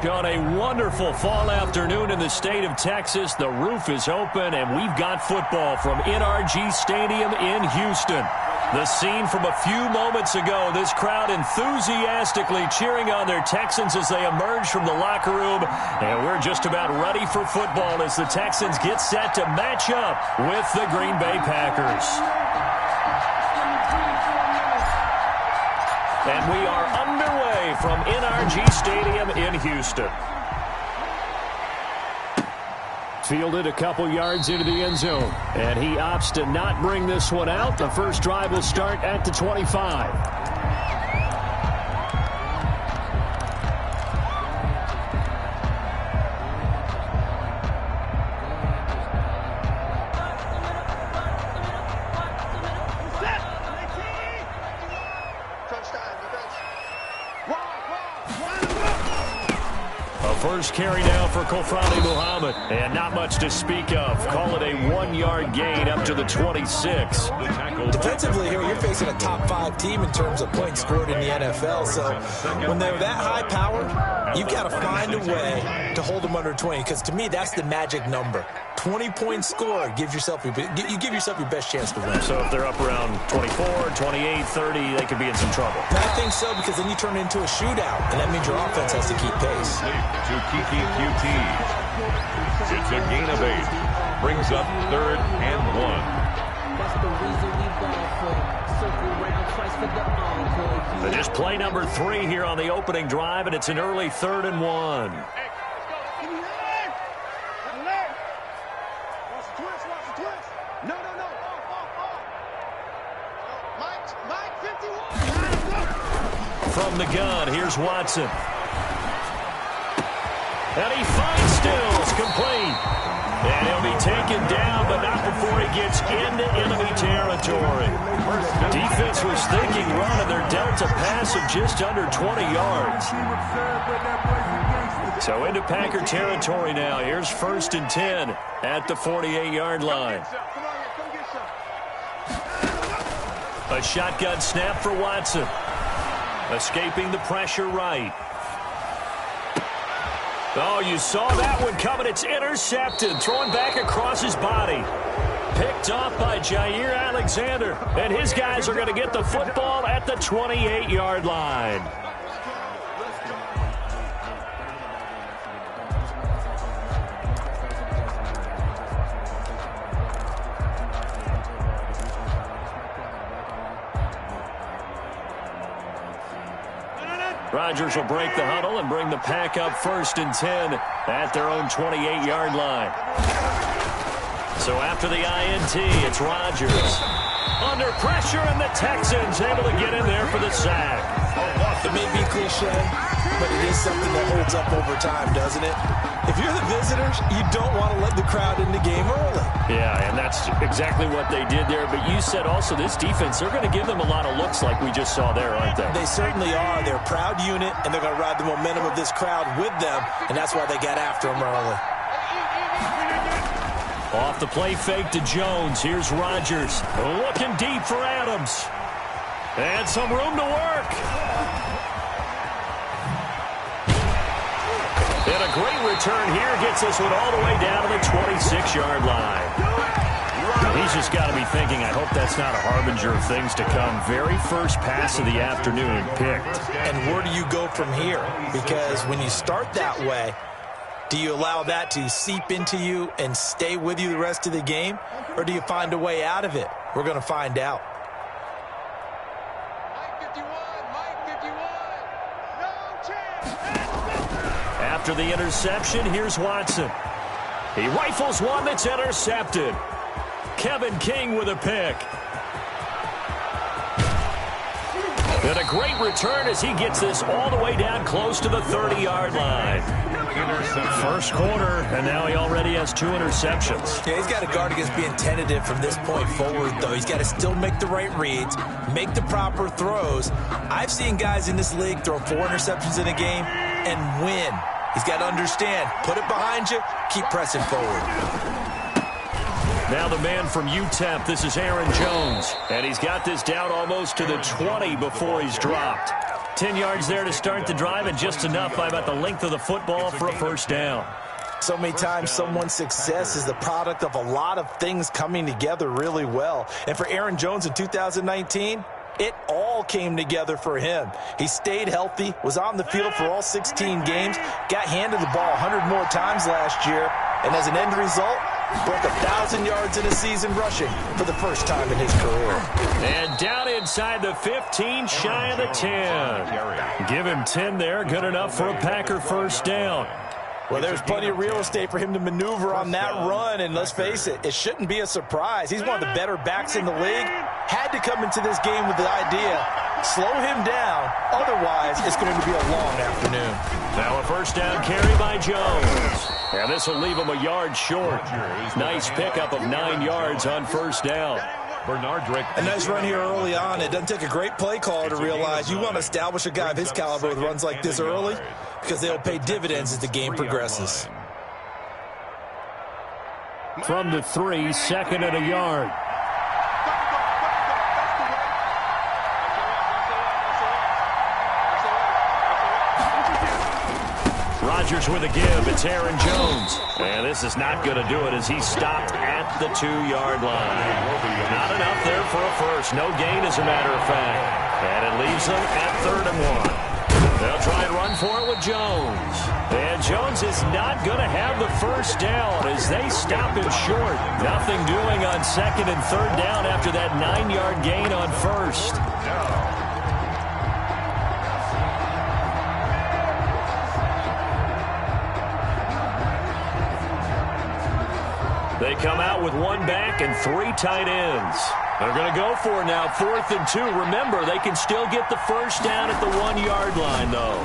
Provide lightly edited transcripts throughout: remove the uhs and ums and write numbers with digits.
On a wonderful fall afternoon in the state of Texas, the roof is open, and we've got football from NRG Stadium in Houston. The scene from a few moments ago, this crowd enthusiastically cheering on their Texans as they emerge from the locker room. And we're just about ready for football as the Texans get set to match up with the Green Bay Packers. And we are underway from NRG Stadium in Houston. Fielded a couple yards into the end zone. And he opts to not bring this one out. The first drive will start at the 25. First carry now for Kofrani Muhammad. And not much to speak of. Call it a 1-yard gain up to the 26. Defensively here, you're facing a top 5 team in terms of points scored in the NFL. So when they're that high powered, you've got to find a way to hold them under 20. Because to me, that's the magic number. 20-point score, you give yourself your best chance to win. So if they're up around 24, 28, 30, they could be in some trouble. And I think so, because then you turn it into a shootout, and that means your offense has to keep pace. To Kiki QT. It's a gain of 8. Brings up 3rd and 1. That's the reason we ball for. Circle around twice for the encore. So just play number 3 here on the opening drive, and it's an early 3rd and 1. From the gun, here's Watson. And he finds Stills, complete. And he'll be taken down, but not before he gets into enemy territory. Defense was thinking run, and they're dealt a pass of just under 20 yards. So into Packer territory now. Here's 1st and 10 at the 48-yard line. A shotgun snap for Watson. Escaping the pressure right. Oh, you saw that one coming. It's intercepted. Thrown back across his body. Picked off by Jair Alexander. And his guys are going to get the football at the 28-yard line. Rodgers will break the huddle and bring the pack up 1st and 10 at their own 28-yard line. So after the INT, it's Rodgers. Under pressure, and the Texans able to get in there for the sack. It may be cliche, but it is something that holds up over time, doesn't it? If you're the visitors, you don't want to let the crowd in the game early. Yeah, and that's exactly what they did there. But you said also this defense, they're going to give them a lot of looks like we just saw there, aren't they? They certainly are. They're a proud unit, and they're going to ride the momentum of this crowd with them, and that's why they got after them early. Off the play fake to Jones. Here's Rodgers. Looking deep for Adams. And some room to work. And a great return here gets this one all the way down to the 26-yard line. He's just got to be thinking, I hope that's not a harbinger of things to come. Very first pass of the afternoon picked. And where do you go from here? Because when you start that way, do you allow that to seep into you and stay with you the rest of the game? Or do you find a way out of it? We're going to find out. After the interception, here's Watson. He rifles one that's intercepted. Kevin King with a pick. And a great return as he gets this all the way down close to the 30-yard line. First quarter, and now he already has 2 interceptions. Yeah, he's got to guard against being tentative from this point forward, though. He's got to still make the right reads, make the proper throws. I've seen guys in this league throw 4 interceptions in a game and win. He's got to understand, put it behind you, keep pressing forward. Now the man from UTEP, this is Aaron Jones. And he's got this down almost to the 20 before he's dropped. 10 yards there to start the drive, and just enough by about the length of the football for a first down. So many times someone's success is the product of a lot of things coming together really well. And for Aaron Jones in 2019, it all came together for him. He stayed healthy, was on the field for all 16 games, got handed the ball 100 more times last year, and as an end result, broke 1,000 yards in a season rushing for the first time in his career. And down inside the 15, shy of the 10. Give him 10 there, good enough for a Packer first down. Well, there's plenty of real estate for him to maneuver on that run, and let's face it, it shouldn't be a surprise. He's one of the better backs in the league. Had to come into this game with the idea, slow him down, otherwise it's going to be a long afternoon. Now a first down carry by Jones. And this will leave him a yard short. Nice pickup of 9 yards on first down. A nice run here early on. It doesn't take a great play caller to realize you want to establish a guy of his caliber with runs like this early because they'll pay dividends as the game progresses. From the 3, second and a yard. Rodgers with a give. It's Aaron Jones. And this is not going to do it as he's stopped at the 2-yard line. Not enough there for a first. No gain, as a matter of fact. And it leaves them at 3rd and 1. They'll try and run for it with Jones. And Jones is not going to have the first down as they stop him short. Nothing doing on 2nd and 3rd down after that 9-yard gain on first. They come out with 1 back and 3 tight ends. They're going to go for it now, 4th and 2. Remember, they can still get the first down at the 1-yard line, though.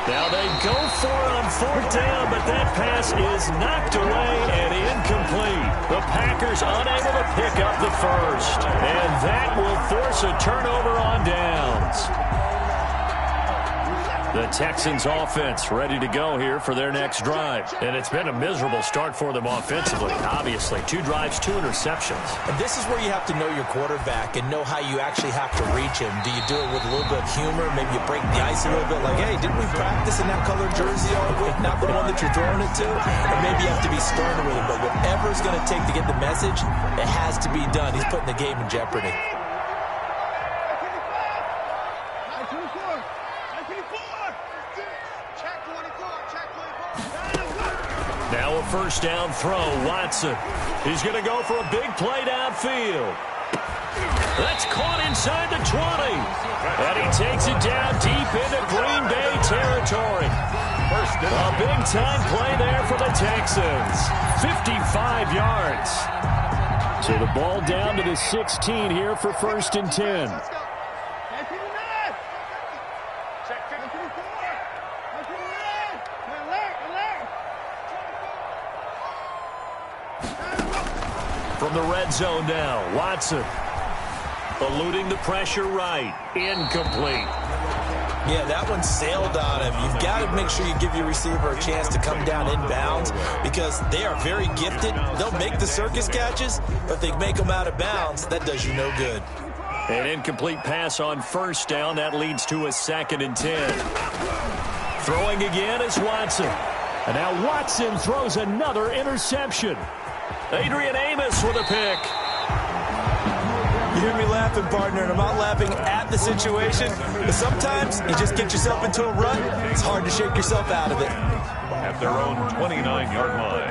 Now they go for it on 4th down, but that pass is knocked away and incomplete. The Packers unable to pick up the first. And that will force a turnover on downs. The Texans offense ready to go here for their next drive. And it's been a miserable start for them offensively, obviously. 2 drives, 2 interceptions. And this is where you have to know your quarterback and know how you actually have to reach him. Do you do it with a little bit of humor? Maybe you break the ice a little bit like, hey, didn't we practice in that colored jersey all week? Not the one that you're throwing it to? Or maybe you have to be stern with it. But whatever it's going to take to get the message, it has to be done. He's putting the game in jeopardy. Now a first down throw, Watson. He's going to go for a big play downfield. That's caught inside the 20. And he takes it down deep into Green Bay territory. A big-time play there for the Texans. 55 yards. So the ball down to the 16 here for 1st and 10. From the red zone now, Watson eluding the pressure right. Incomplete. Yeah, that one sailed on him. You've got to make sure you give your receiver a chance to come down inbounds because they are very gifted. They'll make the circus catches, but if they make them out of bounds, that does you no good. An incomplete pass on first down. That leads to a 2nd and 10. Throwing again is Watson. And now Watson throws another interception. Adrian Amos with a pick. You hear me laughing, partner, and I'm not laughing at the situation, but sometimes you just get yourself into a rut. It's hard to shake yourself out of it. At their own 29-yard line.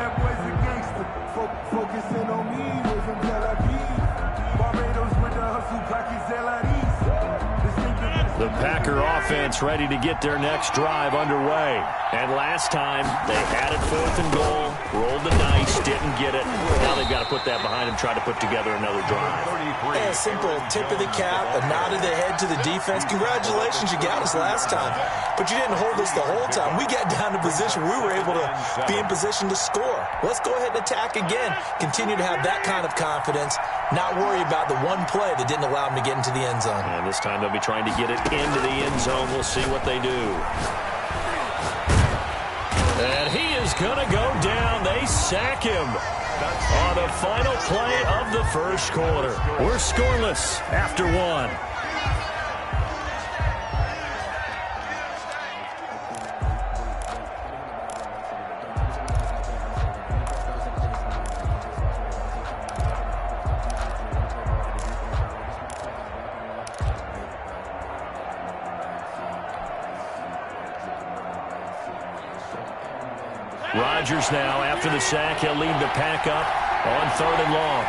The Packer offense ready to get their next drive underway. And last time, they had it 4th and goal, rolled the dice, didn't get it. Now they've got to put that behind them, try to put together another drive. A simple tip of the cap, a nod of the head to the defense. Congratulations, you got us last time. But you didn't hold us the whole time. We got down to position. We were able to be in position to score. Let's go ahead and attack again. Continue to have that kind of confidence. Not worry about the one play that didn't allow them to get into the end zone. And this time they'll be trying to get it into the end zone. We'll see what they do. And he is going to go down. They sack him on the final play of the first quarter. We're scoreless after 1. Rodgers now, after the sack, he'll lead the pack up on 3rd and long.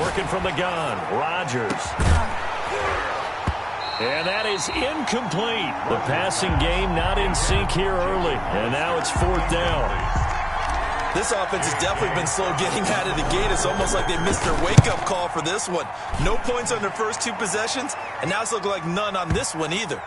Working from the gun, Rodgers. And that is incomplete. The passing game not in sync here early. And now it's 4th down. This offense has definitely been slow getting out of the gate. It's almost like they missed their wake-up call for this one. No points on their first 2 possessions, and now it's looking like none on this one either.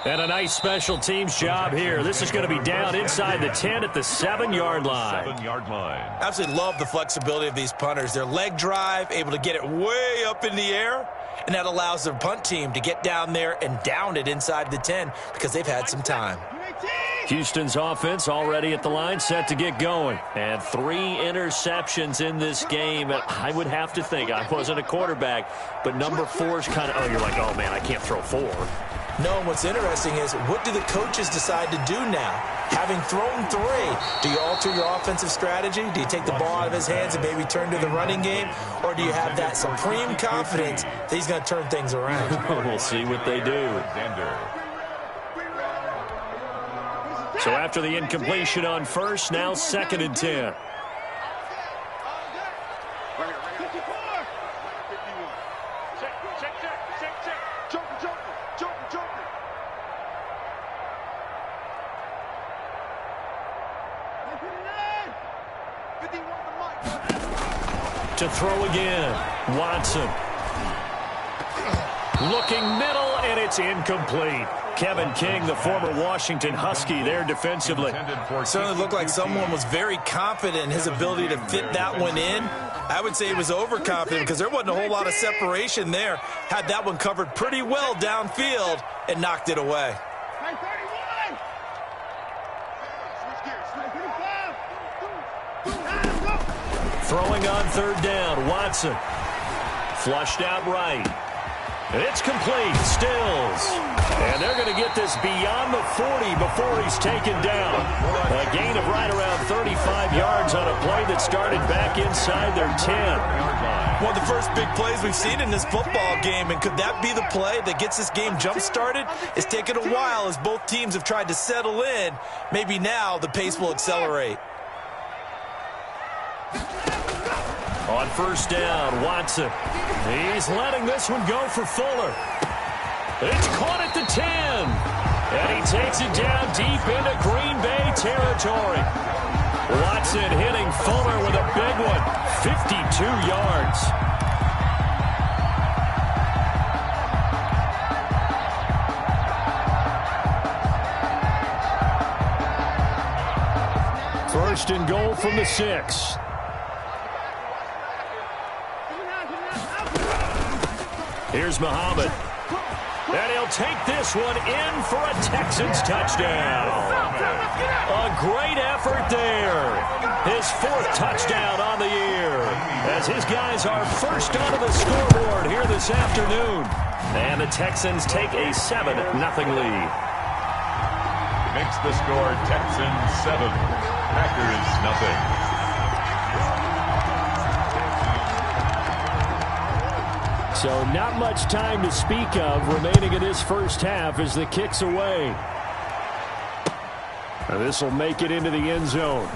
And a nice special teams job here. This is going to be down inside the 10 at the 7-yard line. 7-yard line. Absolutely love the flexibility of these punters. Their leg drive, able to get it way up in the air, and that allows their punt team to get down there and down it inside the 10 because they've had some time. Houston's offense already at the line, set to get going. And 3 interceptions in this game. And I would have to think, I wasn't a quarterback, but number 4 is kind of, oh, you're like, oh, man, I can't throw 4. No, and what's interesting is, what do the coaches decide to do now? Having thrown 3, do you alter your offensive strategy? Do you take the ball out of his hands and maybe turn to the running game? Or do you have that supreme confidence that he's going to turn things around? We'll see what they do. So after the incompletion on first, now 2nd and 10. To throw again, Watson. Looking middle, and it's incomplete. Kevin King, the former Washington Husky, there defensively. Certainly looked like someone was very confident in his ability to fit that one in. I would say he was overconfident because there wasn't a whole lot of separation there. Had that one covered pretty well downfield and knocked it away. Throwing on 3rd down, Watson. Flushed out right. And it's complete, Stills. And they're going to get this beyond the 40 before he's taken down. A gain of right around 35 yards on a play that started back inside their 10. One of the first big plays we've seen in this football game, and could that be the play that gets this game jump-started? It's taken a while as both teams have tried to settle in. Maybe now the pace will accelerate. On 1st down, Watson. He's letting this one go for Fuller. It's caught at the 10. And he takes it down deep into Green Bay territory. Watson hitting Fuller with a big one. 52 yards. First and goal from the 6. Here's Muhammad. And he'll take this one in for a Texans touchdown. A great effort there. His 4th touchdown on the year. As his guys are first onto the scoreboard here this afternoon. And the Texans take a 7-0 lead. Makes the score Texans 7, Packers nothing. So not much time to speak of remaining in this first half as the kick's away. This will make it into the end zone.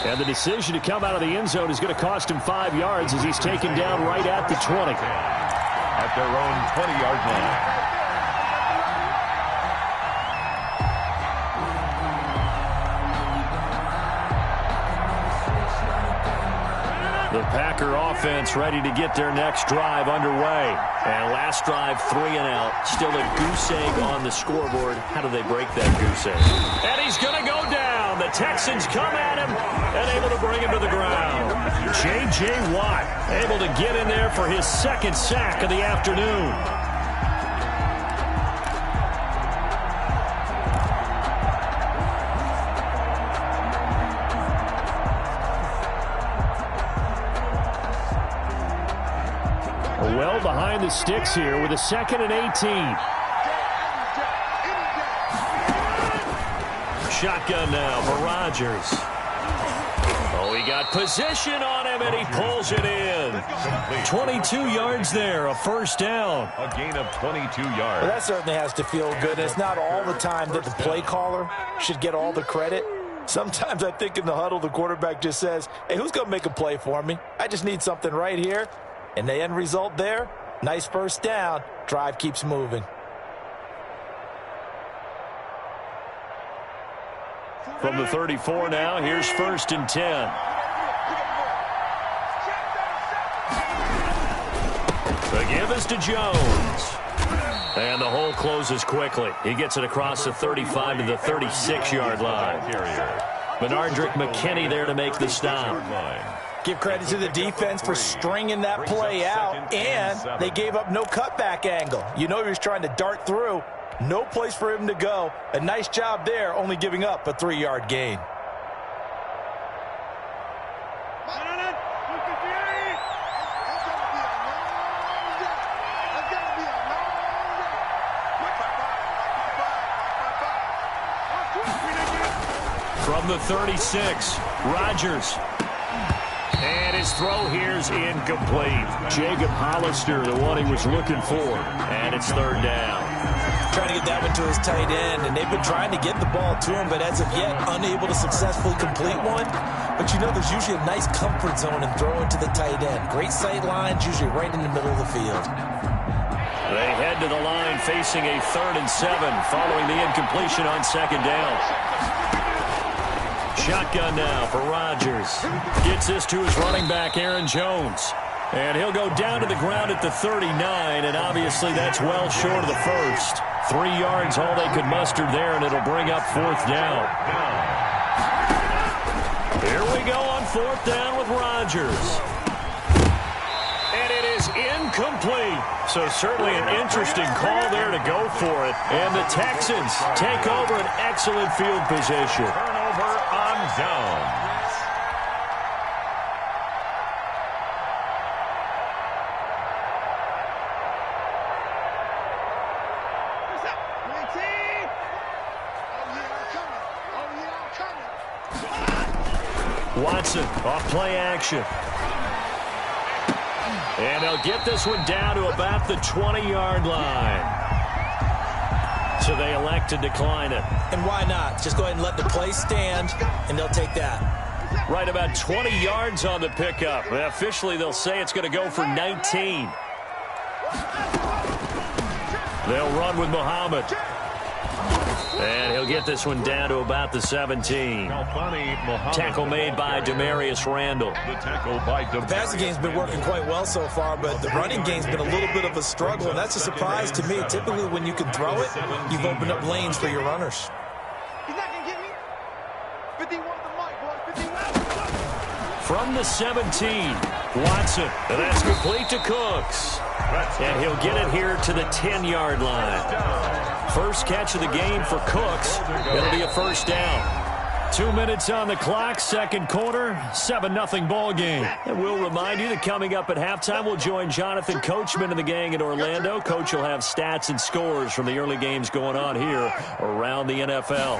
And the decision to come out of the end zone is going to cost him 5 yards as he's taken down right at the 20. At their own 20-yard line. The Packer offense ready to get their next drive underway. And last drive, 3 and out. Still a goose egg on the scoreboard. How do they break that goose egg? And he's going to go down. The Texans come at him and able to bring him to the ground. J.J. Watt able to get in there for his 2nd sack of the afternoon. Well behind the sticks here with a 2nd and 18. Shotgun now for Rodgers. Oh, he got position on him, and he pulls it in. 22 yards there, a first down. A gain of 22 yards. Well, that certainly has to feel good. It's not all the time that the play caller should get all the credit. Sometimes I think in the huddle, the quarterback just says, hey, who's going to make a play for me? I just need something right here. And the end result there, nice first down. Drive keeps moving. From the 34 now, here's 1st and 10. The give is to Jones. And the hole closes quickly. He gets it across the 35 to the 36-yard line. Benardrick McKinney there to make the stop. Give credit to the defense for stringing that play out, and they gave up no cutback angle. You know he was trying to dart through. No place for him to go. A nice job there, only giving up a 3-yard gain. From the 36, Rodgers. And his throw here's incomplete. Jacob Hollister, the one he was looking for. And it's 3rd down. Trying to get that one to his tight end, and they've been trying to get the ball to him, but as of yet, unable to successfully complete one. But you know, there's usually a nice comfort zone in throwing to the tight end. Great sight lines, usually right in the middle of the field. They head to the line facing a 3rd and 7 following the incompletion on 2nd down. Shotgun now for Rodgers. Gets this to his running back, Aaron Jones. And he'll go down to the ground at the 39, and obviously that's well short of the first. 3 yards all they could muster there, and it'll bring up 4th down. Here we go on 4th down with Rodgers. And it is incomplete. So certainly an interesting call there to go for it. And the Texans take over an excellent field position. Turnover on downs. Watson off play action. And they'll get this one down to about the 20-yard line. So they elect to decline it. And why not? Just go ahead and let the play stand, and they'll take that. Right about 20 yards on the pickup. Officially, they'll say it's going to go for 19. They'll run with Muhammad. And he'll get this one down to about the 17. Tackle made by Demarius Randall. The passing game's been working quite well so far, but the running game's been a little bit of a struggle, and that's a surprise to me. Typically, when you can throw it, you've opened up lanes for your runners. He's not going to get me. 51 the mic, boy. 51. From the 17, Watson. And that's complete to Cooks. And he'll get it here to the 10-yard line. First catch of the game for Cooks. It'll be a first down. 2 minutes on the clock, second quarter, 7-0 ball game. And we'll remind you that coming up at halftime, we'll join Jonathan Coachman and the gang in Orlando. Coach will have stats and scores from the early games going on here around the NFL.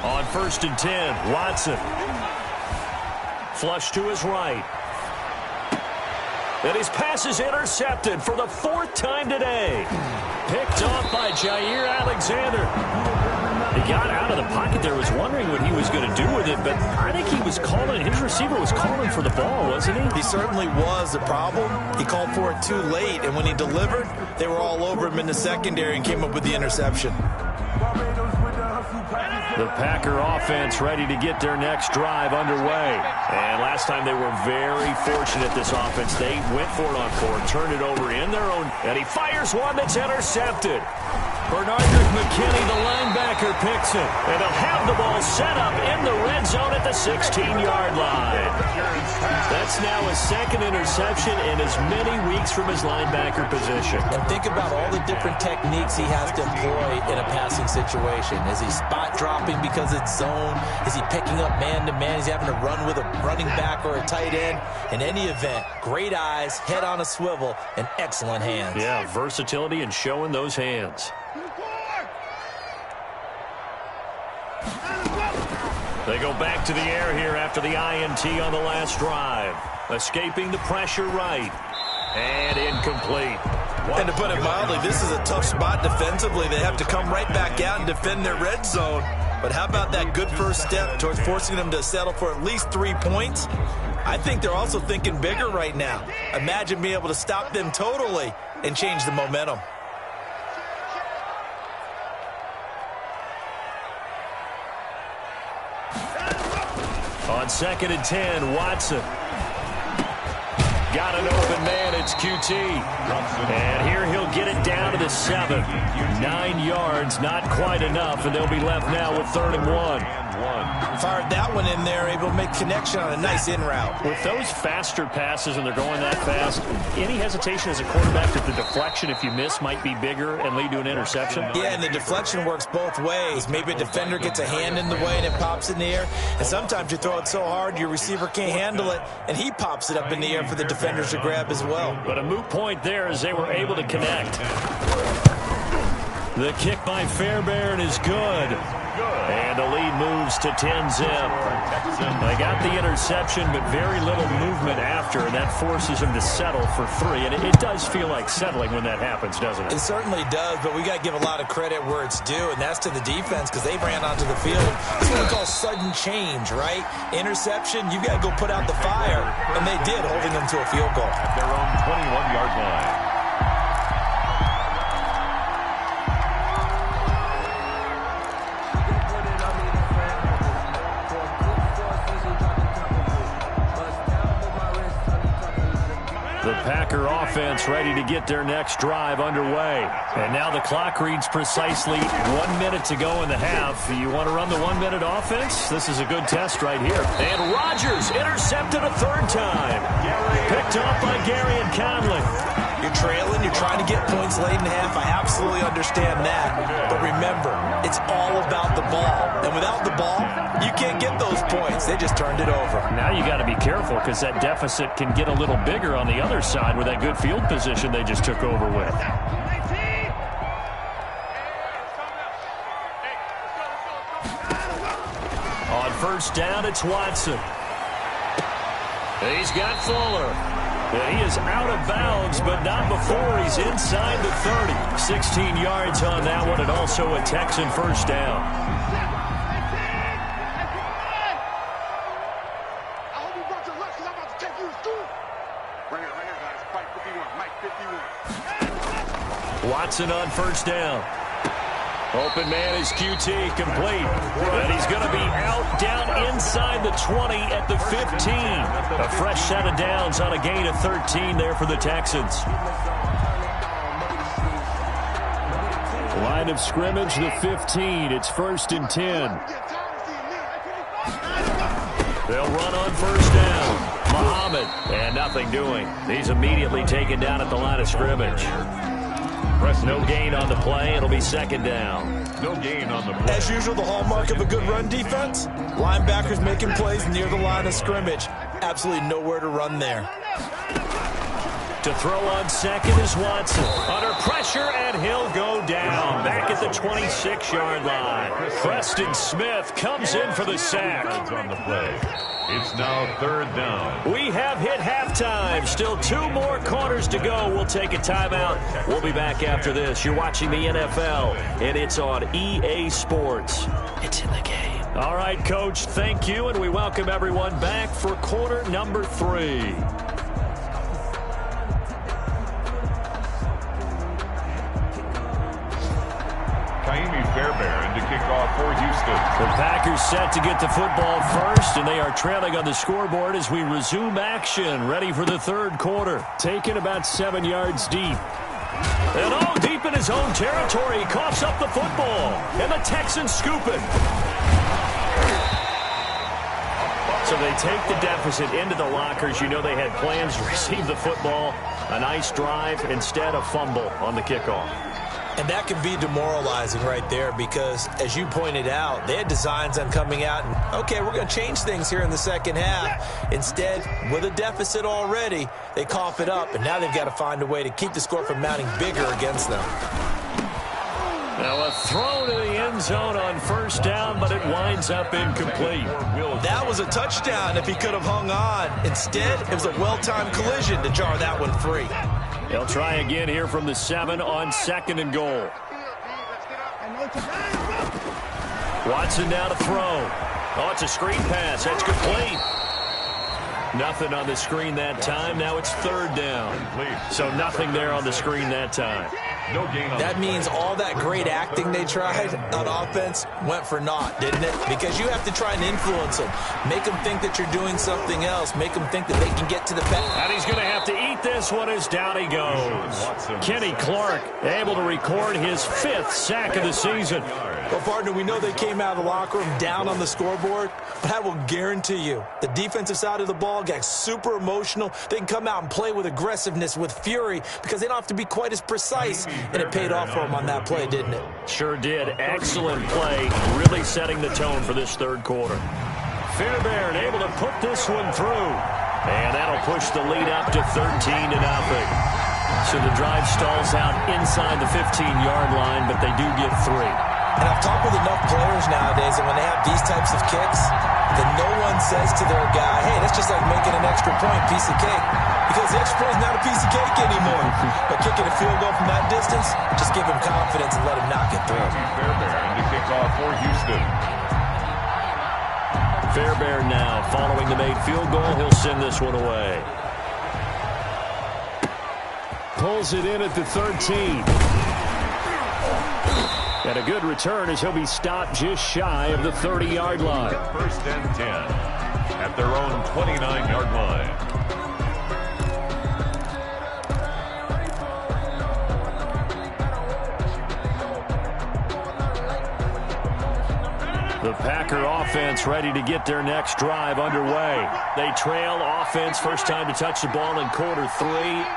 On 1st and 10, Watson. Flush to his right. And his pass is intercepted for the 4th time today. Picked off by Jair Alexander. He got out of the pocket there, was wondering what he was going to do with it, but I think he was calling, his receiver was calling for the ball, wasn't he? He certainly was. The problem, he called for it too late, and when he delivered, they were all over him in the secondary and came up with the interception. The Packer offense ready to get their next drive underway. And last time they were very fortunate, this offense. They went for it on 4, turned it over in their own, and he fires one that's intercepted. Benardrick McKinney, the linebacker, picks it. And he'll have the ball set up in the red zone at the 16-yard line. That's now his 2nd interception in as many weeks from his linebacker position. And think about all the different techniques he has to employ in a passing situation. Is he spot dropping because it's zone? Is he picking up man-to-man? Is he having to run with a running back or a tight end? In any event, great eyes, head on a swivel, and excellent hands. Yeah, versatility and showing those hands. They go back to the air here after the INT on the last drive. Escaping the pressure right. And incomplete. And to put it mildly, this is a tough spot defensively. They have to come right back out and defend their red zone. But how about that good first step towards forcing them to settle for at least 3 points? I think they're also thinking bigger right now. Imagine being able to stop them totally and change the momentum. On 2nd and 10, Watson. Got an open man, it's QT. And here he'll get it down to the 7. 9 yards, not quite enough, and they'll be left now with 3rd and 1. Fired that one in there, able to make connection on a nice in route. With those faster passes and they're going that fast, any hesitation as a quarterback that the deflection, if you miss, might be bigger and lead to an interception? Yeah, and the deflection works both ways. Maybe a defender gets a hand in the way and it pops in the air. And sometimes you throw it so hard your receiver can't handle it, and he pops it up in the air for the defenders to grab as well. But a moot point there as they were able to connect. The kick by Fairbairn is good. And the lead moves to 10-zip. They got the interception, but very little movement after, and that forces them to settle for 3. And it does feel like settling when that happens, doesn't it? It certainly does, but we got to give a lot of credit where it's due, and that's to the defense because they ran onto the field. It's what we call sudden change, right? Interception, you got to go put out the fire, and they did, holding them to a field goal. At their own 21-yard line. The Packer offense ready to get their next drive underway. And now the clock reads precisely 1 minute to go in the half. You want to run the 1 minute offense? This is a good test right here. And Rodgers intercepted a 3rd time. Picked off by Gary and Conley. You're trailing, you're trying to get points late in the half. I absolutely understand that. But remember, it's all about the ball. And without the ball, you can't get those points. They just turned it over. Now you got to be careful because that deficit can get a little bigger on the other side with that good field position they just took over with. On 1st down, it's Watson. He's got Fuller. And he is out of bounds, but not before he's inside the 30. 16 yards on that one, and also a Texan 1st down. Watson on 1st down. Open man is QT, complete. And he's going to be out down inside the 20 at the 15. A fresh set of downs on a gain of 13 there for the Texans. Line of scrimmage, the 15. It's 1st and 10. They'll run on 1st down. Muhammad, and nothing doing. He's immediately taken down at the line of scrimmage. No gain on the play. It'll be 2nd down. No gain on the play. As usual, the hallmark of a good run defense, linebackers making plays near the line of scrimmage. Absolutely nowhere to run there. To throw on 2nd is Watson. Under pressure, and he'll go down. Back at the 26-yard line. Preston Smith comes in for the sack. On the play. It's now 3rd down. We have hit halftime. Still 2 more quarters to go. We'll take a timeout. We'll be back after this. You're watching the NFL, and it's on EA Sports. It's in the game. All right, Coach, thank you, and we welcome everyone back for quarter number 3. Fairbairn to kick off for Houston. The Packers set to get the football first, and they are trailing on the scoreboard as we resume action, ready for the 3rd quarter. Taken about 7 yards deep. And deep in his own territory, he coughs up the football, and the Texans scoop it. So they take the deficit into the lockers. You know they had plans to receive the football. A nice drive, instead a fumble on the kickoff. And that can be demoralizing right there because, as you pointed out, they had designs on coming out and, okay, we're going to change things here in the 2nd half. Instead, with a deficit already, they cough it up, and now they've got to find a way to keep the score from mounting bigger against them. Now a throw to the end zone on first down, but it winds up incomplete. That was a touchdown if he could have hung on. Instead, it was a well-timed collision to jar that one free. They'll try again here from the 7 on 2nd and goal. Watson now to throw. Oh, it's a screen pass. That's complete. Nothing on the screen that time. Now it's 3rd down. So nothing there on the screen that time. No gain on That means all that great acting they tried on offense went for naught, didn't it? Because you have to try and influence them. Make them think that you're doing something else. Make them think that they can get to the pass. And he's going to have to eat this one as down he goes. Kenny Clark able to record his 5th sack of the season. Well, partner, we know they came out of the locker room down on the scoreboard, but I will guarantee you the defensive side of the ball got super emotional. They can come out and play with aggressiveness, with fury, because they don't have to be quite as precise, and it paid off for them on that play, didn't it? Sure did. Excellent play, really setting the tone for this 3rd quarter. Fairbairn able to put this one through, and that'll push the lead up to 13-0. So the drive stalls out inside the 15-yard line, but they do get 3. And I've talked with enough players nowadays, and when they have these types of kicks, then no one says to their guy, hey, that's just like making an extra point, piece of cake. Because the extra point is not a piece of cake anymore. But kicking a field goal from that distance, just give him confidence and let him knock it through. Fairbairn to kick off for Houston. Fairbairn now following the made field goal. He'll send this one away. Pulls it in at the 13. And a good return as he'll be stopped just shy of the 30-yard line. 1st and 10 at their own 29-yard line. The Packer offense ready to get their next drive underway. They trail offense, first time to touch the ball in quarter 3,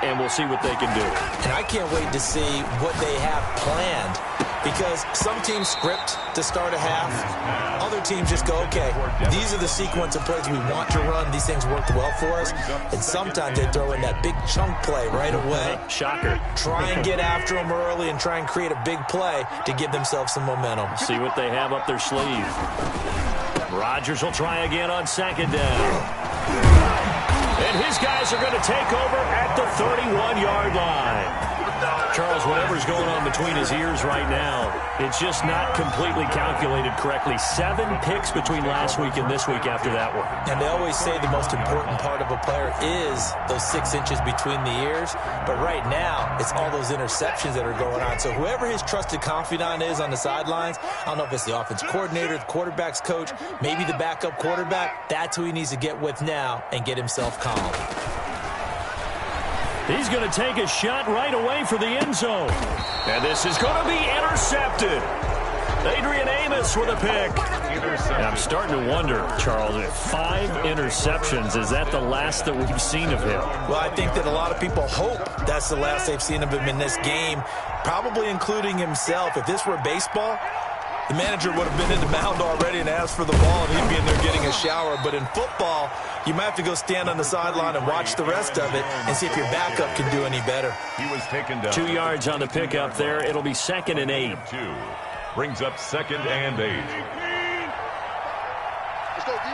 and we'll see what they can do. And I can't wait to see what they have planned. Because some teams script to start a half. Other teams just go, okay, these are the sequence of plays we want to run. These things worked well for us. And sometimes they throw in that big chunk play right away. Shocker. Try and get after them early and try and create a big play to give themselves some momentum. See what they have up their sleeve. Rodgers will try again on 2nd down. And his guys are going to take over at the 31-yard line. Charles, whatever's going on between his ears right now, it's just not completely calculated correctly. 7 picks between last week and this week after that one. And they always say the most important part of a player is those 6 inches between the ears. But right now, it's all those interceptions that are going on. So whoever his trusted confidant is on the sidelines, I don't know if it's the offense coordinator, the quarterback's coach, maybe the backup quarterback, that's who he needs to get with now and get himself calm. He's going to take a shot right away for the end zone. And this is going to be intercepted. Adrian Amos with a pick. And I'm starting to wonder, Charles, if 5 interceptions, is that the last that we've seen of him? Well, I think that a lot of people hope that's the last they've seen of him in this game, probably including himself. If this were baseball, the manager would have been in the mound already and asked for the ball, and he'd be in there getting a shower. But in football, you might have to go stand on the sideline and watch the rest of it and see if your backup can do any better. He was taken down. 2 yards on the pickup there. It'll be 2nd and 8. 2 brings up 2nd and 8. Let's go, D.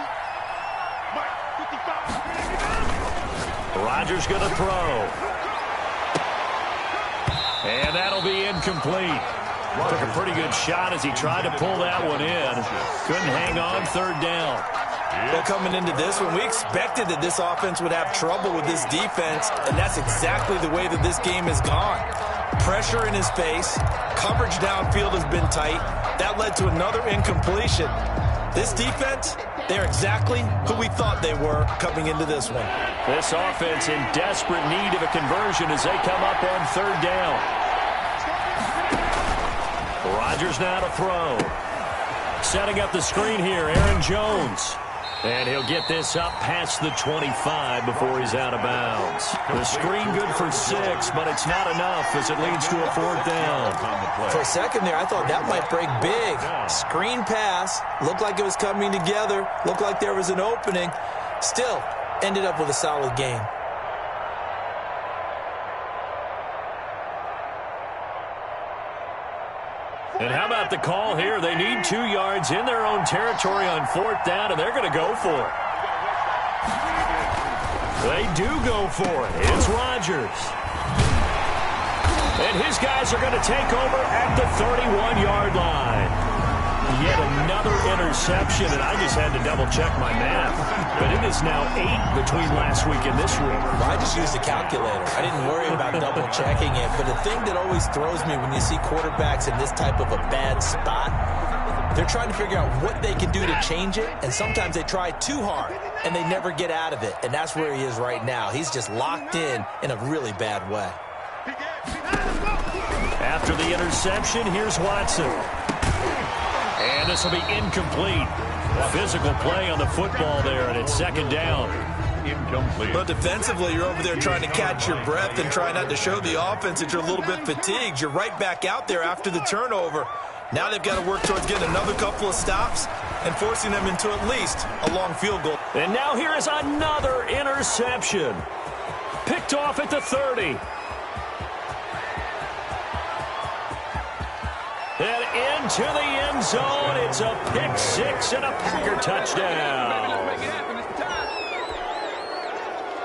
Mike, 55. Rodgers going to throw. And that'll be incomplete. Took a pretty good shot as he tried to pull that one in. Couldn't hang on 3rd down. Well, coming into this one, we expected that this offense would have trouble with this defense, and that's exactly the way that this game has gone. Pressure in his face. Coverage downfield has been tight. That led to another incompletion. This defense, they're exactly who we thought they were coming into this one. This offense in desperate need of a conversion as they come up on 3rd down. Rodgers now to throw. Setting up the screen here, Aaron Jones. And he'll get this up past the 25 before he's out of bounds. The screen good for 6, but it's not enough as it leads to a 4th down. For a second there, I thought that might break big. Screen pass. Looked like it was coming together. Looked like there was an opening. Still, ended up with a solid game. And how about the call here? They need 2 yards in their own territory on 4th down, and they're going to go for it. They do go for it. It's Rodgers. And his guys are going to take over at the 31-yard line. Yet another interception, and I just had to double-check my math. But it is now 8 between last week and this week. Well, I just used a calculator. I didn't worry about double-checking it. But the thing that always throws me when you see quarterbacks in this type of a bad spot, they're trying to figure out what they can do to change it, and sometimes they try too hard, and they never get out of it. And that's where he is right now. He's just locked in a really bad way. After the interception, here's Watson. And this will be incomplete. Physical play on the football there, and it's 2nd down. Incomplete. But defensively, you're over there trying to catch your breath and try not to show the offense that you're a little bit fatigued. You're right back out there after the turnover. Now they've got to work towards getting another couple of stops and forcing them into at least a long field goal. And now here is another interception. Picked off at the 30. And into the end zone. It's a pick 6 and a Packer touchdown.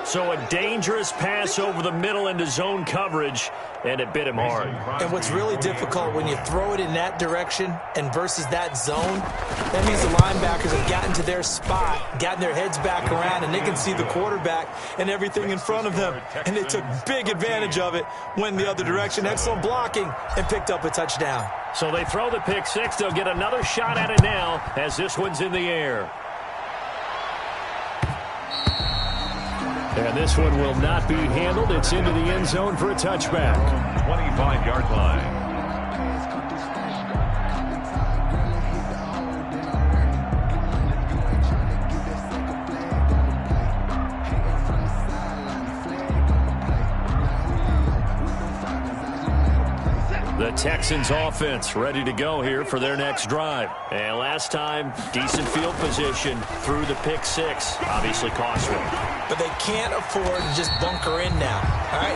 So a dangerous pass over the middle into zone coverage, and it bit him hard. And what's really difficult when you throw it in that direction and versus that zone, that means the linebackers have gotten to their spot, gotten their heads back around, and they can see the quarterback and everything in front of them. And they took big advantage of it, went the other direction, excellent blocking, and picked up a touchdown. So they throw the pick 6. They'll get another shot at it now as this one's in the air. And this one will not be handled. It's into the end zone for a touchback. 25-yard line. The Texans offense ready to go here for their next drive. And last time, decent field position through the pick 6. Obviously costly. But they can't afford to just bunker in now. All right,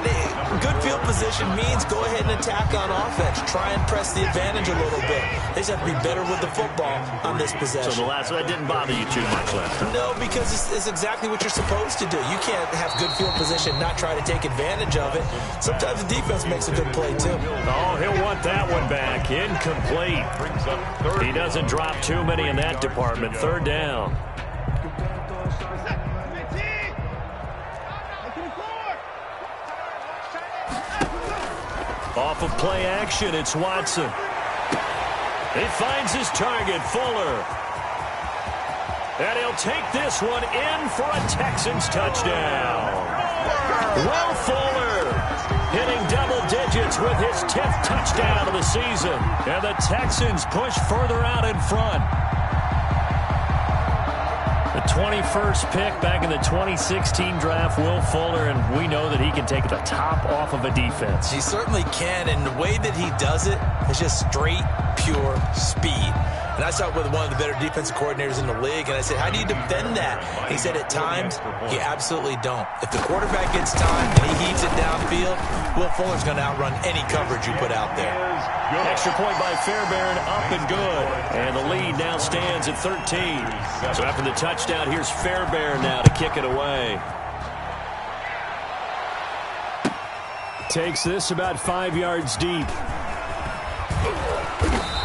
good field position means go ahead and attack on offense. Try and press the advantage a little bit. They just have to be better with the football on this possession. So the last one didn't bother you too much last time? No, because it's exactly what you're supposed to do. You can't have good field position, not try to take advantage of it. Sometimes the defense makes a good play, too. Oh, he'll want that one back. Incomplete. He doesn't drop too many in that department. 3rd down. Off of play action, it's Watson. He finds his target, Fuller. And he'll take this one in for a Texans touchdown. Will Fuller hitting double digits with his 10th touchdown of the season. And the Texans push further out in front. The 21st pick back in the 2016 draft, Will Fuller, and we know that he can take the top off of a defense. He certainly can, and the way that he does it is just straight, pure speed. And I talked with one of the better defensive coordinators in the league, and I said, how do you defend that? He said, at times, you absolutely don't. If the quarterback gets time and he heaves it downfield, Will Fuller's going to outrun any coverage you put out there. Extra point by Fairbairn, up and good. And the lead now stands at 13. So after the touchdown, here's Fairbairn now to kick it away. Takes this about 5 yards deep.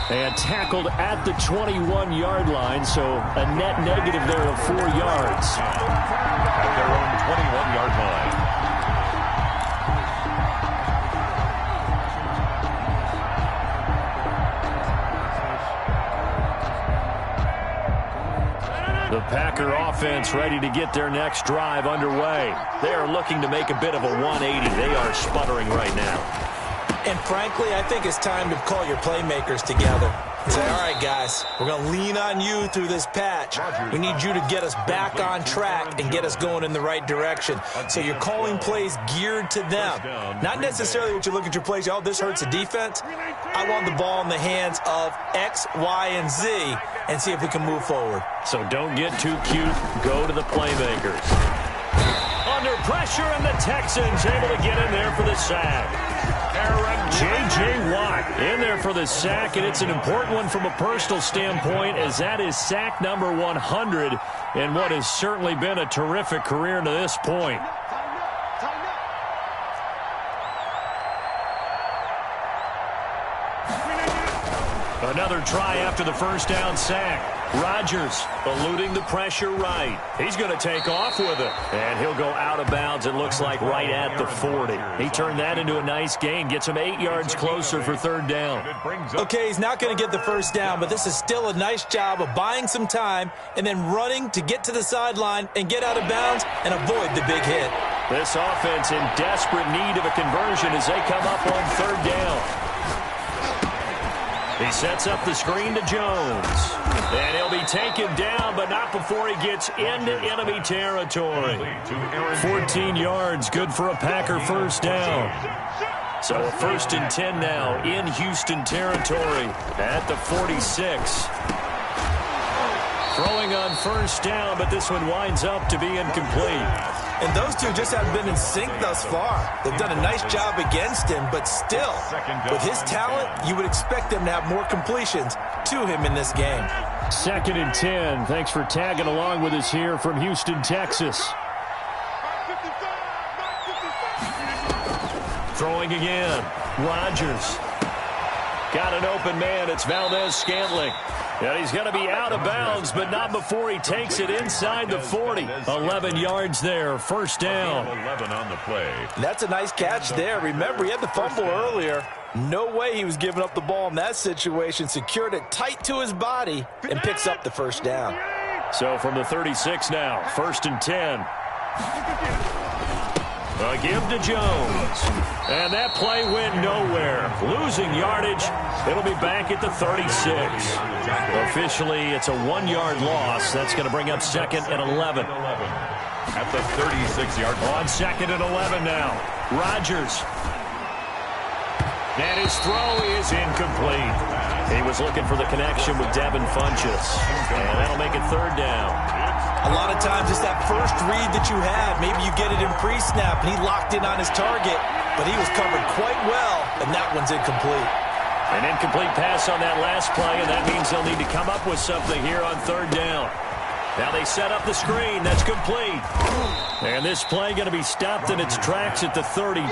And tackled at the 21-yard line, so a net negative there of 4 yards. At their own 21-yard line. The Packer offense ready to get their next drive underway. They are looking to make a bit of a 180. They are sputtering right now. And frankly, I think it's time to call your playmakers together and say, all right, guys, we're going to lean on you through this patch. We need you to get us back on track and get us going in the right direction. So you're calling plays geared to them. Not necessarily what you look at your plays, oh, this hurts the defense. I want the ball in the hands of X, Y, and Z and see if we can move forward. So don't get too cute. Go to the playmakers. Under pressure, and the Texans able to get in there for the sack. J.J. Watt in there for the sack, and it's an important one from a personal standpoint, as that is sack number 100 in what has certainly been a terrific career to this point. Another try after the first down sack. Rodgers eluding the pressure right. He's going to take off with it. And he'll go out of bounds, it looks like, right at the 40. He turned that into a nice gain. Gets him 8 yards closer for third down. Okay, he's not going to get the first down, but this is still a nice job of buying some time and then running to get to the sideline and get out of bounds and avoid the big hit. This offense in desperate need of a conversion as they come up on third down. He sets up the screen to Jones. And he'll be taken down, but not before he gets into enemy territory. 14 yards, good for a Packer first down. So a 1st and 10 now in Houston territory at the 46. Throwing on first down, but this one winds up to be incomplete. And those two just haven't been in sync thus far. They've done a nice job against him, but still, with his talent, you would expect them to have more completions to him in this game. 2nd and 10. Thanks for tagging along with us here from Houston, Texas. Throwing again. Rodgers. Got an open man. It's Valdez-Scantling. And he's going to be out of bounds, but not before he takes it inside the 40. 11 yards there, first down. 11 on the play. That's a nice catch there. Remember, he had the fumble earlier. No way he was giving up the ball in that situation. Secured it tight to his body and picks up the first down. So from the 36 now, 1st and 10. A give to Jones. And that play went nowhere. Losing yardage. It'll be back at the 36. Officially, it's a 1-yard loss. That's going to bring up 2nd and 11. At the 36-yard line. On 2nd and 11 now. Rodgers. And his throw is incomplete. He was looking for the connection with Devin Funchess. And that'll make it third down. A lot of times it's that first read that you have. Maybe you get it in pre-snap, and he locked in on his target, but he was covered quite well, and that one's incomplete. An incomplete pass on that last play, and that means they'll need to come up with something here on third down. Now they set up the screen. That's complete. And this play going to be stopped in its tracks at the 32,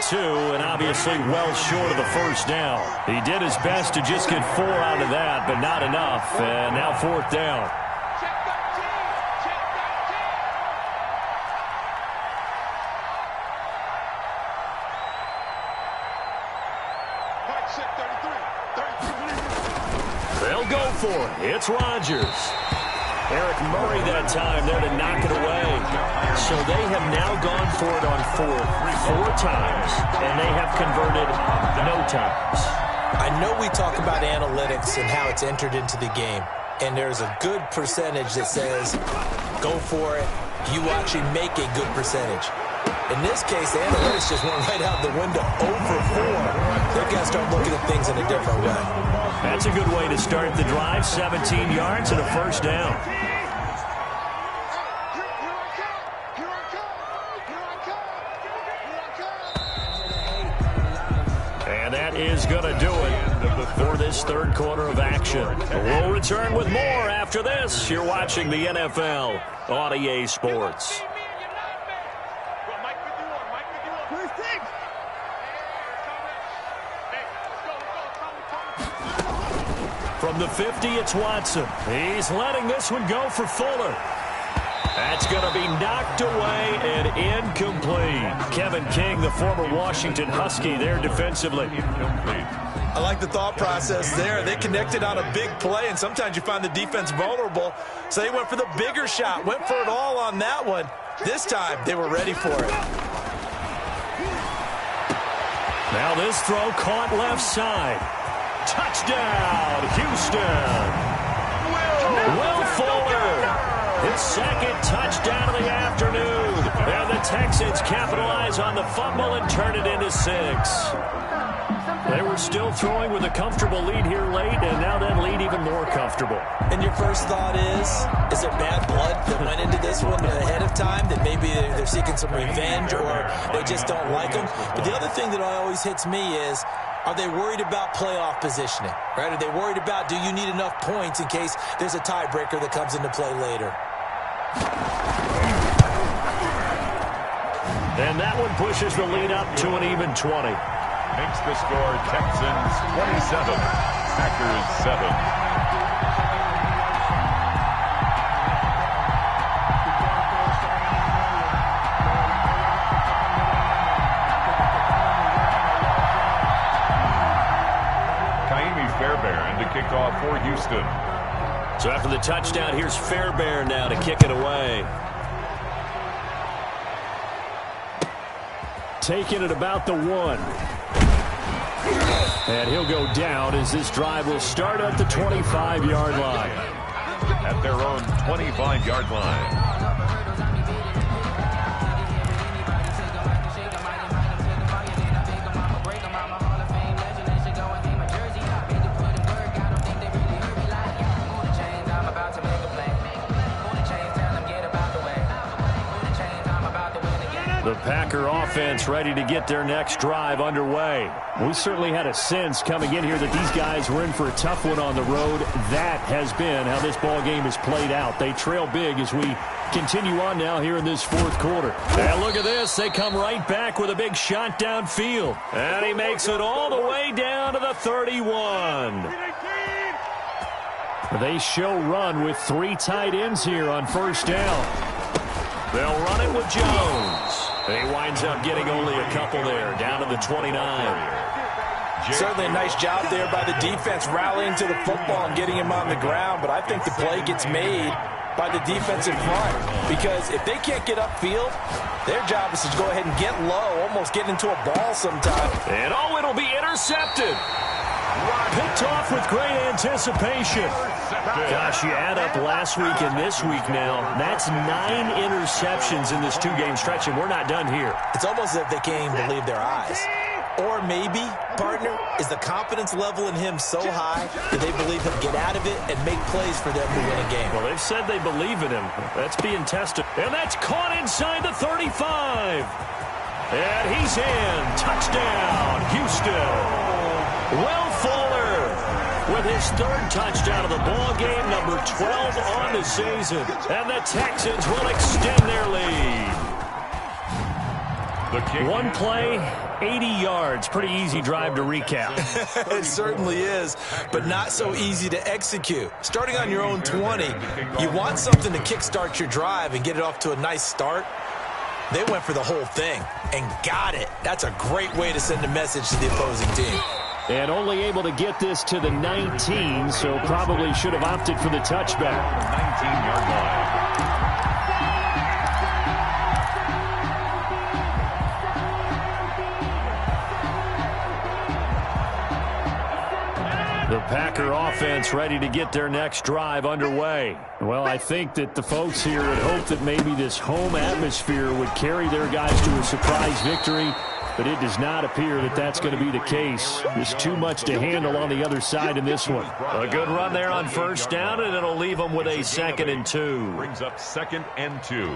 and obviously well short of the first down. He did his best to just get 4 out of that, but not enough. And now fourth down. They'll go for it. It's Rodgers. Eric Murray that time there to knock it away. So they have now gone for it on 4 times, and they have converted no times. I know we talk about analytics and how it's entered into the game, and there's a good percentage that says go for it. You actually make a good percentage. In this case, the analytics just went right out the window. 0 for 4. They've got to start looking at things in a different way. That's a good way to start the drive. 17 yards and a first down. And that is going to do it for this third quarter of action. We'll return with more after this. You're watching the NFL on EA Sports. From the 50, it's Watson. He's letting this one go for Fuller. That's going to be knocked away and incomplete. Kevin King, the former Washington Husky, there defensively. I like the thought process there. They connected on a big play, and sometimes you find the defense vulnerable. So they went for the bigger shot, went for it all on that one. This time, they were ready for it. Now this throw caught left side. Touchdown, Houston. Will Fuller, his second touchdown of the afternoon. And the Texans capitalize on the fumble and turn it into 6. They were still throwing with a comfortable lead here late, and now that lead even more comfortable. And your first thought is there bad blood that went into this one ahead of time, that maybe they're seeking some revenge or they just don't like them? But the other thing that always hits me is, are they worried about playoff positioning, right? Are they worried about, do you need enough points in case there's a tiebreaker that comes into play later? And that one pushes the lead up to an even 20. Makes the score Texans 27, Packers 7. Fairbairn to kick off for Houston. So after the touchdown, here's Fairbairn now to kick it away. Taking it about the 1. And he'll go down as this drive will start at the 25-yard line. At their own 25-yard line. The Packer offense ready to get their next drive underway. We certainly had a sense coming in here that these guys were in for a tough one on the road. That has been how this ball game has played out. They trail big as we continue on now here in this fourth quarter. And look at this. They come right back with a big shot downfield. And he makes it all the way down to the 31. They show run with 3 tight ends here on first down. They'll run it with Jones. He winds up getting only a couple there, down to the 29. Certainly a nice job there by the defense rallying to the football and getting him on the ground, but I think the play gets made by the defense in front, because if they can't get upfield, their job is to go ahead and get low, almost get into a ball sometime. And oh, it'll be intercepted. Picked off with great anticipation. Gosh, you add up last week and this week now, that's 9 interceptions in this 2-game stretch, and we're not done here. It's almost as if they can't even believe their eyes. Or maybe, partner, is the confidence level in him so high that they believe he'll get out of it and make plays for them to win a game. Well, they've said they believe in him. That's being tested. And that's caught inside the 35. And he's in. Touchdown, Houston. Will Fuller with his 3rd touchdown of the ball game, number 12 on the season. And the Texans will extend their lead. One play, 80 yards. Pretty easy drive to recap. It certainly is, but not so easy to execute. Starting on your own 20, you want something to kickstart your drive and get it off to a nice start. They went for the whole thing and got it. That's a great way to send a message to the opposing team. And only able to get this to the 19, so probably should have opted for the touchback. 19-yard line. The Packer offense ready to get their next drive underway. Well, I think that the folks here had hoped that maybe this home atmosphere would carry their guys to a surprise victory, but it does not appear that that's going to be the case. There's too much to handle on the other side in this one. A good run there on first down, and it'll leave them with a 2nd and 2. Brings up 2nd and 2.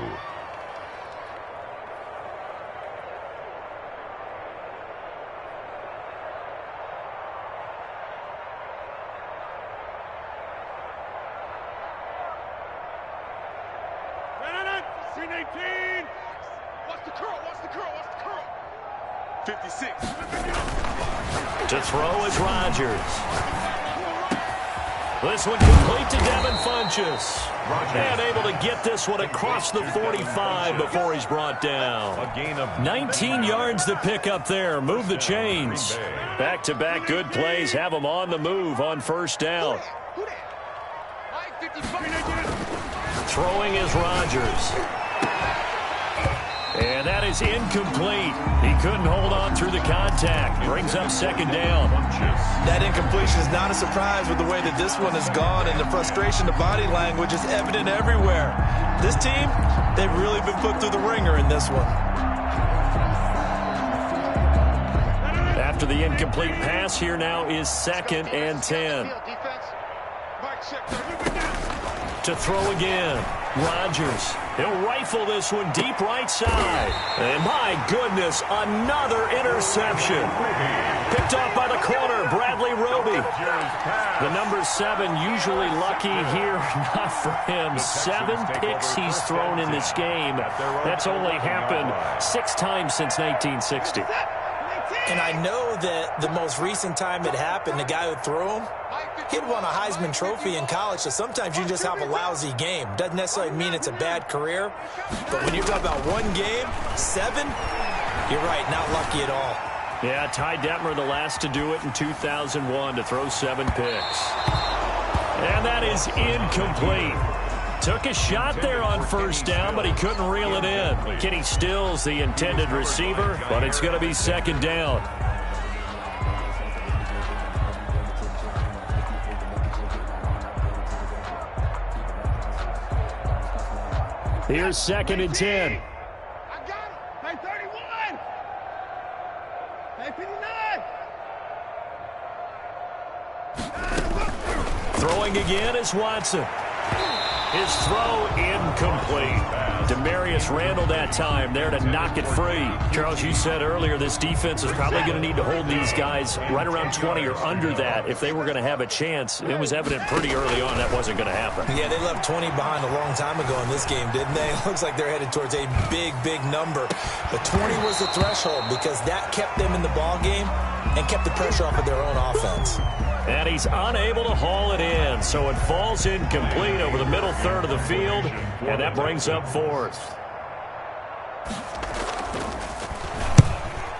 To throw is Rodgers. This one complete to Devin Funchess. And able to get this one across the 45 before he's brought down. A gain of 19 yards to pick up there. Move the chains. Back-to-back good plays have them on the move on first down. Throwing is Rodgers. And that is incomplete. He couldn't hold on through the contact. Brings up 2nd down. That incompletion is not a surprise with the way that this one has gone, and the frustration, the body language is evident everywhere. This team, they've really been put through the ringer in this one. after the incomplete pass. Here now is 2nd and 10. To throw again. Rogers. He'll rifle this one deep right side. And my goodness, another interception. Picked off by the corner, Bradley Roby. The number 7 usually lucky here. Not for him. 7 picks he's thrown in this game. That's only happened 6 times since 1960. And I know that the most recent time it happened, the guy who threw him, he'd won a Heisman Trophy in college, so sometimes you just have a lousy game. Doesn't necessarily mean it's a bad career, but when you're talking about one game, 7, you're right, not lucky at all. Yeah, Ty Detmer, the last to do it in 2001, to throw 7 picks. And that is incomplete. Took a shot there on first down, but he couldn't reel it in. Kenny Stills, the intended receiver, but it's going to be 2nd down. Here's 2nd and 10. I got it. Hey, 31. Hey, 59. Throwing again is Watson. His throw incomplete. Demarius Randall that time there to knock it free. Charles, you said earlier this defense is probably going to need to hold these guys right around 20 or under that if they were going to have a chance. It was evident pretty early on that wasn't going to happen. Yeah, they left 20 behind a long time ago in this game, didn't they? It looks like they're headed towards a big, big number. But 20 was the threshold because that kept them in the ball game and kept the pressure off of their own offense. And he's unable to haul it in, so it falls incomplete over the middle third of the field, and that brings up 4th.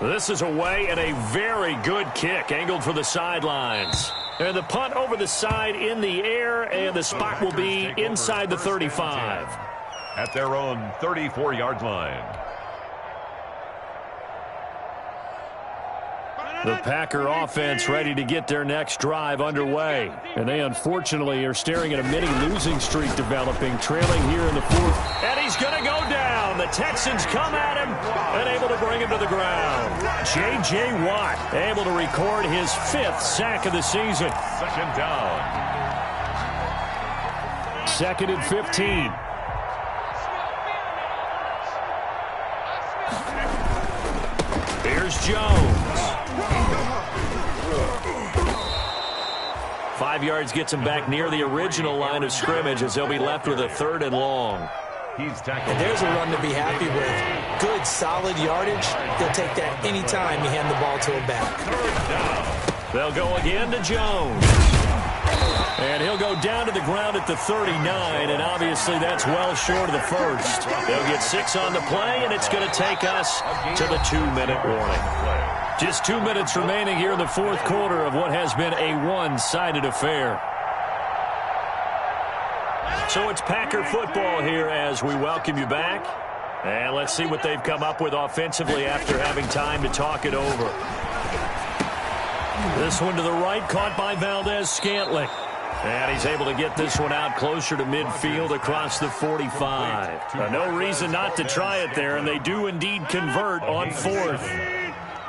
This is away and a very good kick, angled for the sidelines. And the punt over the side in the air, and the spot will be inside the 35. At their own 34-yard line. The Packer offense ready to get their next drive underway. And they unfortunately are staring at a mini losing streak developing, trailing here in the 4th. And he's going to go down. The Texans come at him and able to bring him to the ground. J.J. Watt able to record his 5th sack of the season. 2nd down. 2nd and 15. Here's Jones. 5 yards gets him back near the original line of scrimmage as they'll be left with a 3rd and long. And there's a run to be happy with. Good, solid yardage. They'll take that any time you hand the ball to a back. They'll go again to Jones. And he'll go down to the ground at the 39, and obviously that's well short of the 1st. They'll get 6 on the play, and it's going to take us to the 2-minute warning. Just 2 minutes remaining here in the 4th quarter of what has been a one-sided affair. So it's Packer football here as we welcome you back. And let's see what they've come up with offensively after having time to talk it over. This one to the right, caught by Valdez-Scantling. And he's able to get this one out closer to midfield across the 45. No reason not to try it there, and they do indeed convert on 4th.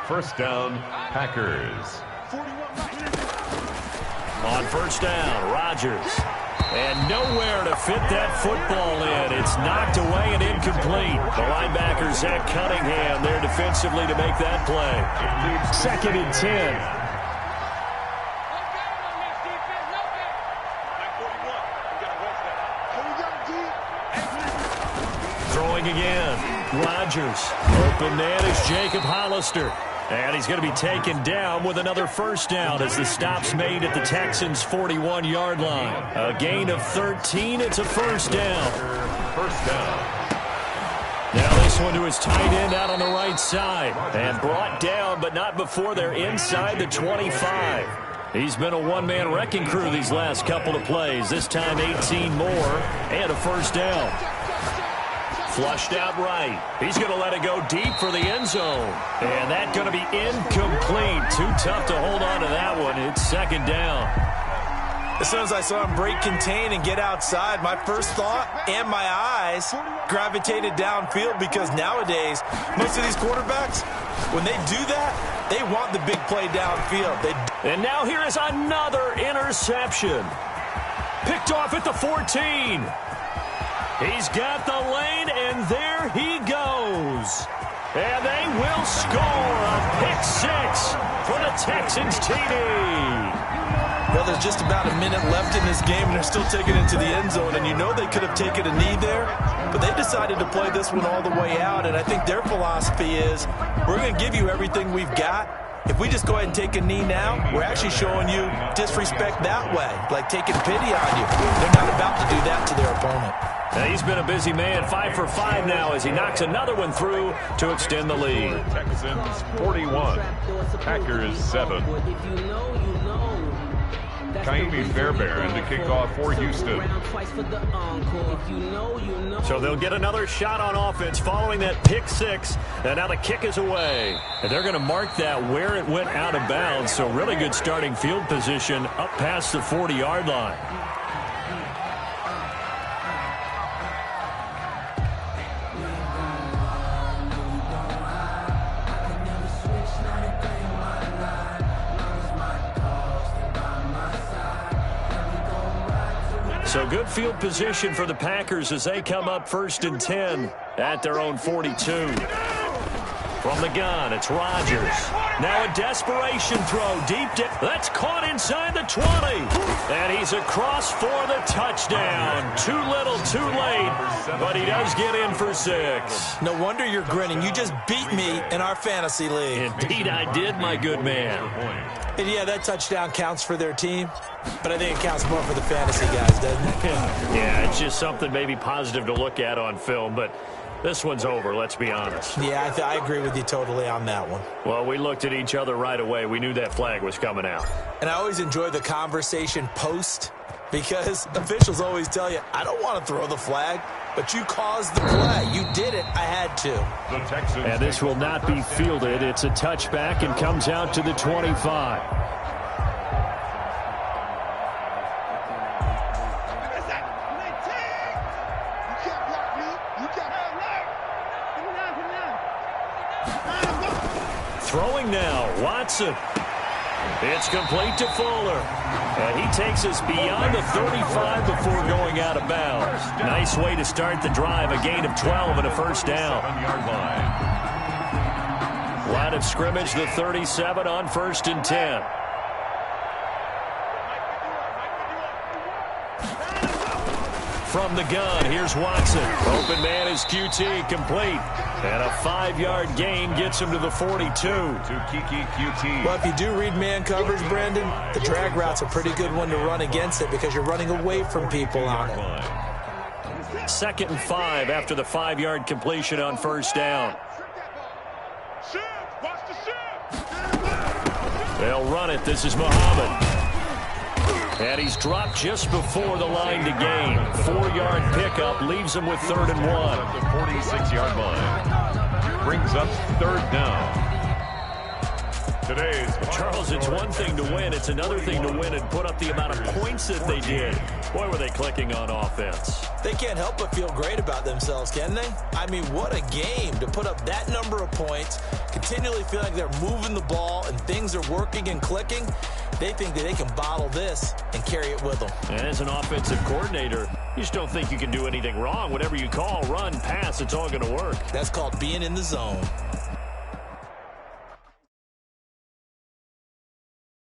1st down, Packers. On 1st down, Rodgers. And nowhere to fit that football in. It's knocked away and incomplete. The linebacker, Zach Cunningham, there defensively to make that play. 2nd and 10. Throwing again, Rodgers. Open man is Jacob Hollister. And he's going to be taken down with another 1st down as the stop's made at the Texans' 41-yard line. A gain of 13. It's a 1st down. 1st down. Now this one to his tight end out on the right side. And brought down, but not before they're inside the 25. He's been a one-man wrecking crew these last couple of plays. This time 18 more and a 1st down. Flushed out right. He's going to let it go deep for the end zone. And that's going to be incomplete. Too tough to hold on to that one. It's 2nd down. As soon as I saw him break contain and get outside, my first thought and my eyes gravitated downfield, because nowadays, most of these quarterbacks, when they do that, they want the big play downfield. And now here is another interception. Picked off at the 14. He's got the lane, and there he goes. And they will score a pick six for the Texans TD. Well, there's just about a minute left in this game, and they're still taking it to the end zone. And you know they could have taken a knee there, but they decided to play this one all the way out. And I think their philosophy is, we're going to give you everything we've got. If we just go ahead and take a knee now, we're actually showing you disrespect that way, like taking pity on you. They're not about to do that to their opponent. Now he's been a busy man, 5 for 5 now as he knocks another one through to extend the lead. Texans 41, Packers 7. Kaimi Fairbairn to kick off for Houston. So they'll get another shot on offense following that pick six. And now the kick is away. And they're going to mark that where it went out of bounds. So really good starting field position up past the 40-yard line. So good field position for the Packers as they come up 1st and 10 at their own 42. From the gun, it's Rodgers. Now a desperation throw deep down. That's caught inside the 20. And he's across for the touchdown. Too little, too late, but he does get in for 6. No wonder you're grinning. You just beat me in our fantasy league. Indeed I did, my good man. And yeah, that touchdown counts for their team, but I think it counts more for the fantasy guys, doesn't it? Yeah, it's just something maybe positive to look at on film, but this one's over, let's be honest. Yeah, I agree with you totally on that one. Well, we looked at each other right away. We knew that flag was coming out. And I always enjoy the conversation post, because officials always tell you, I don't want to throw the flag, but you caused the play. You did it. I had to. And this will not be fielded. It's a touchback and comes out to the 25. Throwing now, Watson. It's complete to Fuller. And he takes us beyond the 35 before going out of bounds. Nice way to start the drive. A gain of 12 and a first down. Line of scrimmage, the 37 on 1st and 10. From the gun, here's Watson. Open man is QT, complete. And a 5-yard gain gets him to the 42. To Kiki QT. Well, if you do read man coverage, Brandon, the drag route's a pretty good one to run against it because you're running away from people on it. 2nd and 5 after the 5-yard completion on 1st down. They'll run it. This is Muhammad. And he's dropped just before the line to gain. 4-yard pickup leaves him with 3rd and 1. The 46-yard line. Brings up 3rd down. Today's Charles, it's one thing to win. It's another thing to win and put up the amount of points that they did. Boy, were they clicking on offense. They can't help but feel great about themselves, can they? I mean, what a game to put up that number of points, continually feel like they're moving the ball and things are working and clicking. They think that they can bottle this and carry it with them. And as an offensive coordinator, you just don't think you can do anything wrong. Whatever you call, run, pass, it's all going to work. That's called being in the zone.